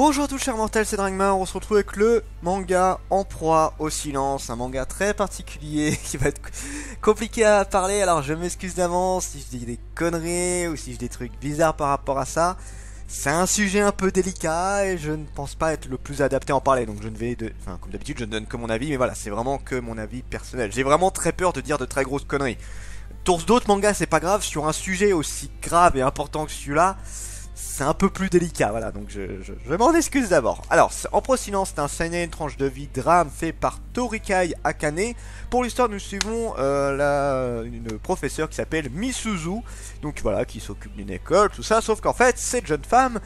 Bonjour à tous chers mortels, c'est Dragma, on se retrouve avec le manga En proie au silence, un manga très particulier qui va être compliqué à parler, alors je m'excuse d'avance si je dis des conneries ou si je dis des trucs bizarres par rapport à ça. C'est un sujet un peu délicat et je ne pense pas être le plus adapté à en parler, donc je ne vais, enfin comme d'habitude je ne donne que mon avis, mais voilà, c'est vraiment que mon avis personnel. J'ai vraiment très peur de dire de très grosses conneries. Pour d'autres mangas c'est pas grave, sur un sujet aussi grave et important que celui-là, c'est un peu plus délicat, voilà, donc je m'en excuse d'abord. Alors, En proie au silence, c'est un seinen, une tranche de vie drame fait par Torikai Akane. Pour l'histoire, nous suivons une professeure qui s'appelle Misuzu, donc voilà, qui s'occupe d'une école, tout ça, sauf qu'en fait, cette jeune femme,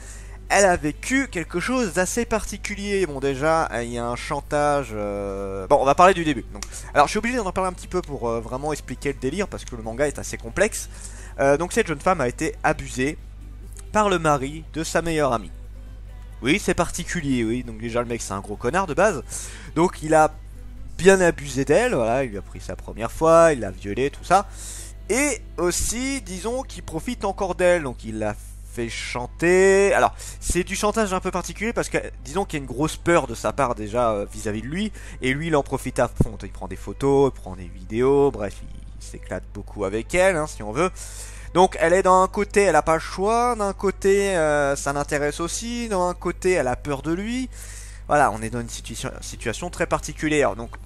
elle a vécu quelque chose d'assez particulier. Bon, déjà, il y a un chantage... Bon, on va parler du début. Donc, alors, je suis obligé d'en parler un petit peu pour vraiment expliquer le délire, parce que le manga est assez complexe. Donc, cette jeune femme a été abusée par le mari de sa meilleure amie. Oui, c'est particulier, oui. Donc déjà, le mec, c'est un gros connard de base. Donc, il a bien abusé d'elle, voilà. Il lui a pris sa première fois, il l'a violée, tout ça. Et aussi, disons qu'il profite encore d'elle. Donc, il l'a fait chanter. Alors, c'est du chantage un peu particulier parce que, disons qu'il y a une grosse peur de sa part déjà vis-à-vis de lui. Et lui, il en profite à fond. Il prend des photos, il prend des vidéos. Bref, il s'éclate beaucoup avec elle, hein, si on veut. Donc elle est d'un côté, elle a pas le choix, d'un côté ça l'intéresse aussi, d'un côté elle a peur de lui. Voilà, on est dans une situation très particulière. Donc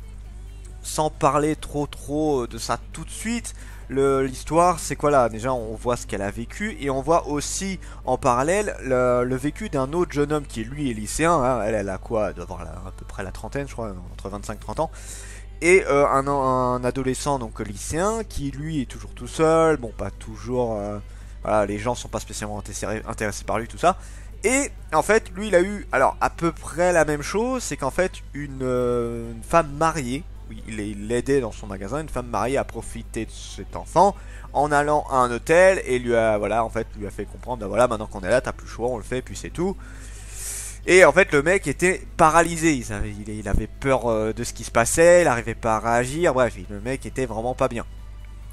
sans parler trop de ça tout de suite, l'histoire c'est quoi là? Déjà on voit ce qu'elle a vécu et on voit aussi en parallèle le vécu d'un autre jeune homme qui lui est lycéen, hein. Elle a quoi? Elle doit avoir à peu près la trentaine je crois, entre 25 et 30 ans. Et un adolescent donc lycéen qui lui est toujours tout seul, bon pas toujours, voilà, les gens sont pas spécialement intéressés par lui, tout ça. Et en fait lui il a eu alors à peu près la même chose, c'est qu'en fait une femme mariée, oui, il l'aidait dans son magasin, une femme mariée a profité de cet enfant en allant à un hôtel et lui a voilà en fait lui a fait comprendre, ben voilà, maintenant qu'on est là t'as plus le choix, on le fait puis c'est tout. Et en fait le mec était paralysé, il avait peur de ce qui se passait, il n'arrivait pas à réagir, bref, le mec était vraiment pas bien.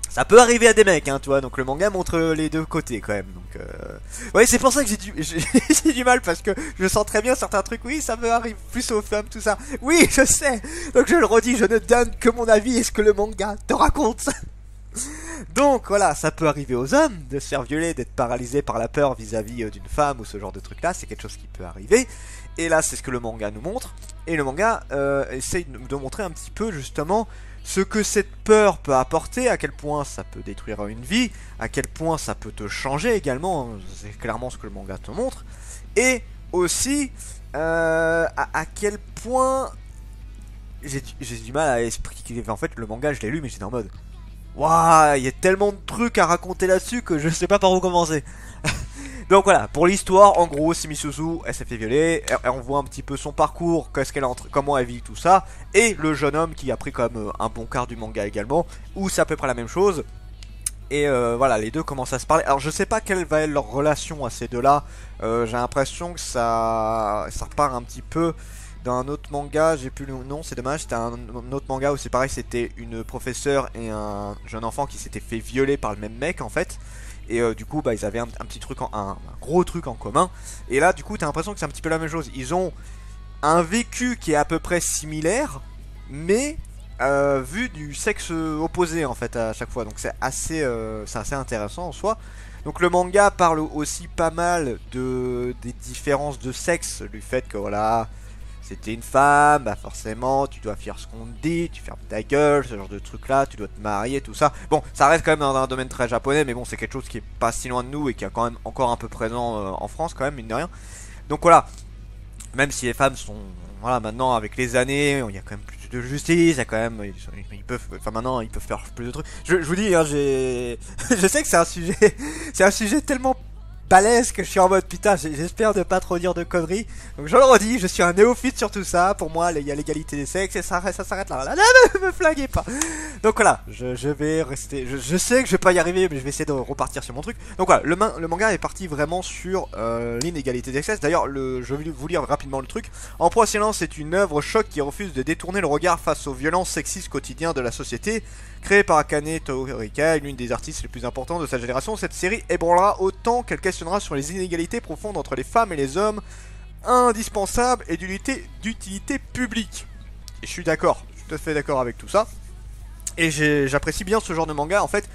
Ça peut arriver à des mecs, hein, tu vois, donc le manga montre les deux côtés quand même, donc ouais, c'est pour ça que j'ai du mal, parce que je sens très bien certains trucs, oui, ça me arrive plus aux femmes, tout ça, oui, je sais, donc je le redis, je ne donne que mon avis et ce que le manga te raconte. Donc voilà, ça peut arriver aux hommes de se faire violer, d'être paralysé par la peur vis-à-vis d'une femme ou ce genre de truc là, c'est quelque chose qui peut arriver. Et là c'est ce que le manga nous montre. Et le manga essaye de montrer un petit peu justement ce que cette peur peut apporter, à quel point ça peut détruire une vie, à quel point ça peut te changer également, c'est clairement ce que le manga te montre. Et aussi à quel point j'ai du mal à expliquer, en fait le manga je l'ai lu mais j'étais en mode... Waouh, il y a tellement de trucs à raconter là-dessus que je sais pas par où commencer. Donc voilà, pour l'histoire, en gros, c'est Misuzu, elle s'est fait violer, on voit un petit peu son parcours, comment elle vit tout ça, et le jeune homme qui a pris comme un bon quart du manga également, où c'est à peu près la même chose. Et voilà, les deux commencent à se parler. Alors je sais pas quelle va être leur relation à ces deux-là, j'ai l'impression que ça repart un petit peu d'un autre manga, j'ai plus le nom, c'est dommage, c'était un autre manga où c'est pareil, c'était une professeure et un jeune enfant qui s'étaient fait violer par le même mec en fait. Et du coup bah ils avaient un petit truc, un gros truc en commun. Et là du coup t'as l'impression que c'est un petit peu la même chose. Ils ont un vécu qui est à peu près similaire, mais vu du sexe opposé en fait à chaque fois. Donc c'est assez intéressant en soi. Donc le manga parle aussi pas mal des différences de sexe, du fait que voilà... C'était une femme, bah forcément tu dois faire ce qu'on te dit, tu fermes ta gueule, ce genre de truc là, tu dois te marier, tout ça. Bon, ça reste quand même dans un domaine très japonais, mais bon, c'est quelque chose qui est pas si loin de nous et qui est quand même encore un peu présent en France quand même, mine de rien. Donc voilà, même si les femmes sont, voilà, maintenant avec les années, il y a quand même plus de justice, il y a quand même, ils peuvent, enfin maintenant ils peuvent faire plus de trucs. Je vous dis, hein, je sais que c'est un sujet tellement balèze que je suis en mode putain, j'espère ne pas trop dire de conneries. Donc je le redis, je suis un néophyte sur tout ça. Pour moi il y a l'égalité des sexes et ça s'arrête là. Là ne me flinguez pas. Donc voilà, je vais rester, je sais que je vais pas y arriver, mais je vais essayer de repartir sur mon truc. Donc voilà, le manga est parti vraiment sur l'inégalité des sexes. D'ailleurs je vais vous lire rapidement le truc. En proie au silence, c'est une œuvre choc qui refuse de détourner le regard face aux violences sexistes quotidiennes de la société. Créée par Akane Torikai, l'une des artistes les plus importants de sa génération, cette série ébranlera autant qu'elle questionnera sur les inégalités profondes entre les femmes et les hommes indispensable et d'utilité publique. Et je suis d'accord, je suis tout à fait d'accord avec tout ça. Et j'apprécie bien ce genre de manga en fait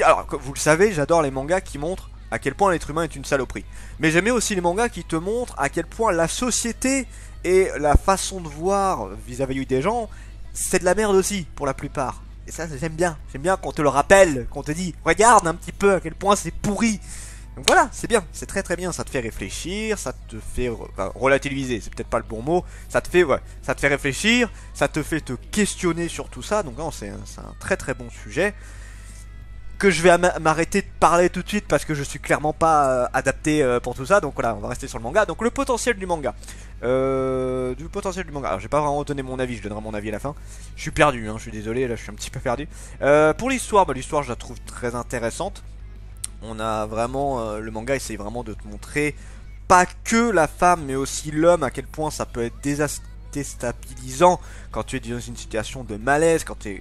alors comme vous le savez, j'adore les mangas qui montrent à quel point l'être humain est une saloperie. Mais j'aime aussi les mangas qui te montrent à quel point la société et la façon de voir vis-à-vis des gens, c'est de la merde aussi pour la plupart. Et ça j'aime bien qu'on te le rappelle, qu'on te dit regarde un petit peu à quel point c'est pourri. Donc voilà, c'est bien, c'est très très bien, ça te fait réfléchir, ça te fait relativiser, c'est peut-être pas le bon mot, ça te fait réfléchir, ça te fait te questionner sur tout ça, donc c'est un très très bon sujet que je vais m'arrêter de parler tout de suite parce que je suis clairement pas adapté pour tout ça, donc voilà, on va rester sur le manga. Donc le potentiel du manga, alors j'ai pas vraiment donné mon avis, je donnerai mon avis à la fin. Je suis perdu, je suis désolé, là je suis un petit peu perdu. Pour l'histoire, l'histoire je la trouve très intéressante. On a vraiment, le manga essaye vraiment de te montrer pas que la femme mais aussi l'homme, à quel point ça peut être déstabilisant quand tu es dans une situation de malaise, quand tu es...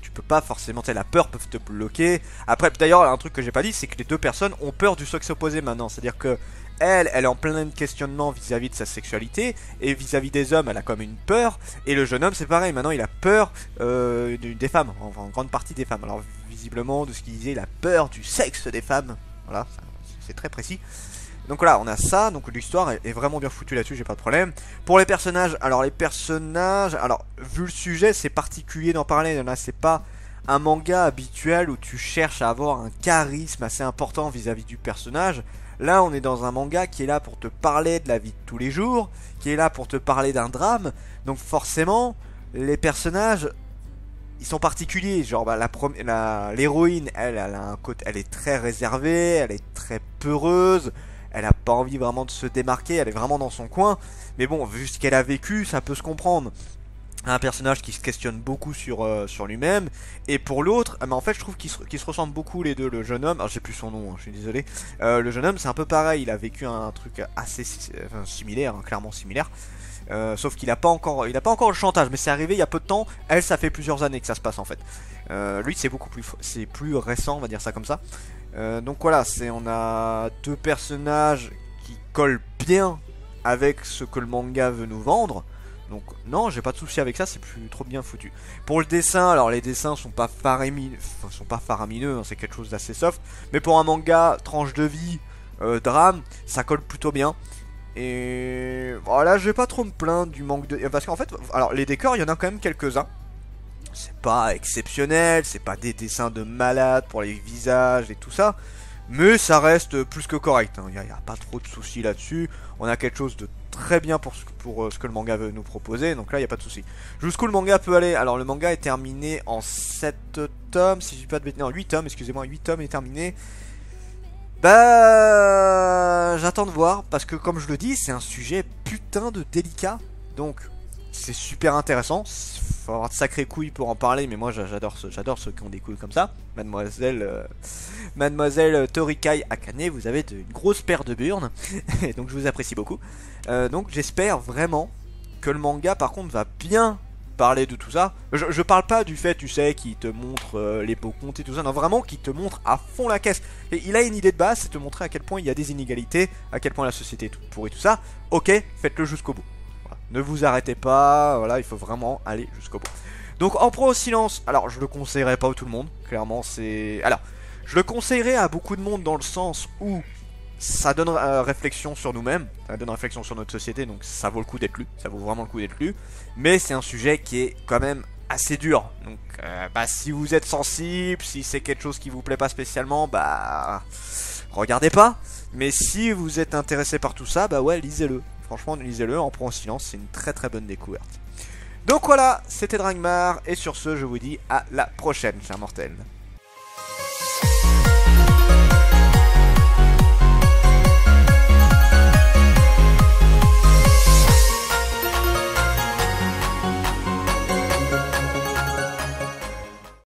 tu peux pas forcément, la peur peut te bloquer. Après, d'ailleurs, un truc que j'ai pas dit, c'est que les deux personnes ont peur du sexe opposé maintenant. C'est-à-dire que elle est en plein questionnement vis-à-vis de sa sexualité, et vis-à-vis des hommes, elle a comme une peur. Et le jeune homme, c'est pareil, maintenant il a peur des femmes, enfin en grande partie des femmes. Alors visiblement, de ce qu'il disait, il a peur du sexe des femmes. Voilà, c'est très précis. Donc voilà, on a ça, donc l'histoire est vraiment bien foutue là-dessus, j'ai pas de problème. Pour les personnages, alors vu le sujet, c'est particulier d'en parler, là c'est pas un manga habituel où tu cherches à avoir un charisme assez important vis-à-vis du personnage. Là on est dans un manga qui est là pour te parler de la vie de tous les jours, qui est là pour te parler d'un drame, donc forcément, les personnages... ils sont particuliers, genre l'héroïne, elle a un côté, elle est très réservée, elle est très peureuse, elle a pas envie vraiment de se démarquer, elle est vraiment dans son coin. Mais bon, vu ce qu'elle a vécu, ça peut se comprendre. Un personnage qui se questionne beaucoup sur lui-même. Et pour l'autre, en fait je trouve qu'ils se ressemblent beaucoup les deux. Le jeune homme, alors j'ai plus son nom, je suis désolé. Le jeune homme c'est un peu pareil, il a vécu un truc assez similaire, clairement similaire. Sauf qu'il a pas encore le chantage, mais c'est arrivé il y a peu de temps. Elle, ça fait plusieurs années que ça se passe en fait. Lui, c'est plus récent, on va dire ça comme ça. Donc voilà, on a deux personnages qui collent bien avec ce que le manga veut nous vendre. Donc non, j'ai pas de souci avec ça, c'est plus trop bien foutu. Pour le dessin, alors les dessins sont pas faramineux, c'est quelque chose d'assez soft. Mais pour un manga tranche de vie, drame, ça colle plutôt bien. Et voilà, je vais pas trop me plaindre du manque de... Parce qu'en fait, alors les décors, il y en a quand même quelques-uns. C'est pas exceptionnel, c'est pas des dessins de malade pour les visages et tout ça. Mais ça reste plus que correct, il n'y a pas trop de soucis là-dessus. On a quelque chose de très bien pour ce que le manga veut nous proposer, donc là il n'y a pas de soucis. Jusqu'où le manga peut aller? Alors le manga est terminé en 7 tomes, si je dis pas de bêtises, non 8 tomes, excusez-moi, 8 tomes est terminé. Bah, j'attends de voir, parce que comme je le dis, c'est un sujet putain de délicat, donc c'est super intéressant. Faut avoir de sacrées couilles pour en parler, mais moi j'adore ceux qui ont des couilles comme ça. Mademoiselle Torikai Akane, vous avez une grosse paire de burnes, et donc je vous apprécie beaucoup. Donc j'espère vraiment que le manga par contre va bien parler de tout ça. Je parle pas du fait, tu sais, qu'il te montre les beaux contes et tout ça, non, vraiment qu'il te montre à fond la caisse. Et il a une idée de base, c'est te montrer à quel point il y a des inégalités, à quel point la société est toute pourrie, tout ça. Ok, faites-le jusqu'au bout. Voilà. Ne vous arrêtez pas, voilà, il faut vraiment aller jusqu'au bout. Donc en pro au silence, alors je le conseillerais pas à tout le monde, clairement c'est... Alors, je le conseillerais à beaucoup de monde dans le sens où ça donne réflexion sur nous-mêmes, ça donne réflexion sur notre société, donc ça vaut le coup d'être lu, ça vaut vraiment le coup d'être lu. Mais c'est un sujet qui est quand même assez dur, donc si vous êtes sensible, si c'est quelque chose qui vous plaît pas spécialement, regardez pas. Mais si vous êtes intéressé par tout ça, ouais, lisez-le. Franchement, lisez-le, en pro en silence, c'est une très très bonne découverte. Donc voilà, c'était Dragmar, et sur ce, je vous dis à la prochaine, chers mortels.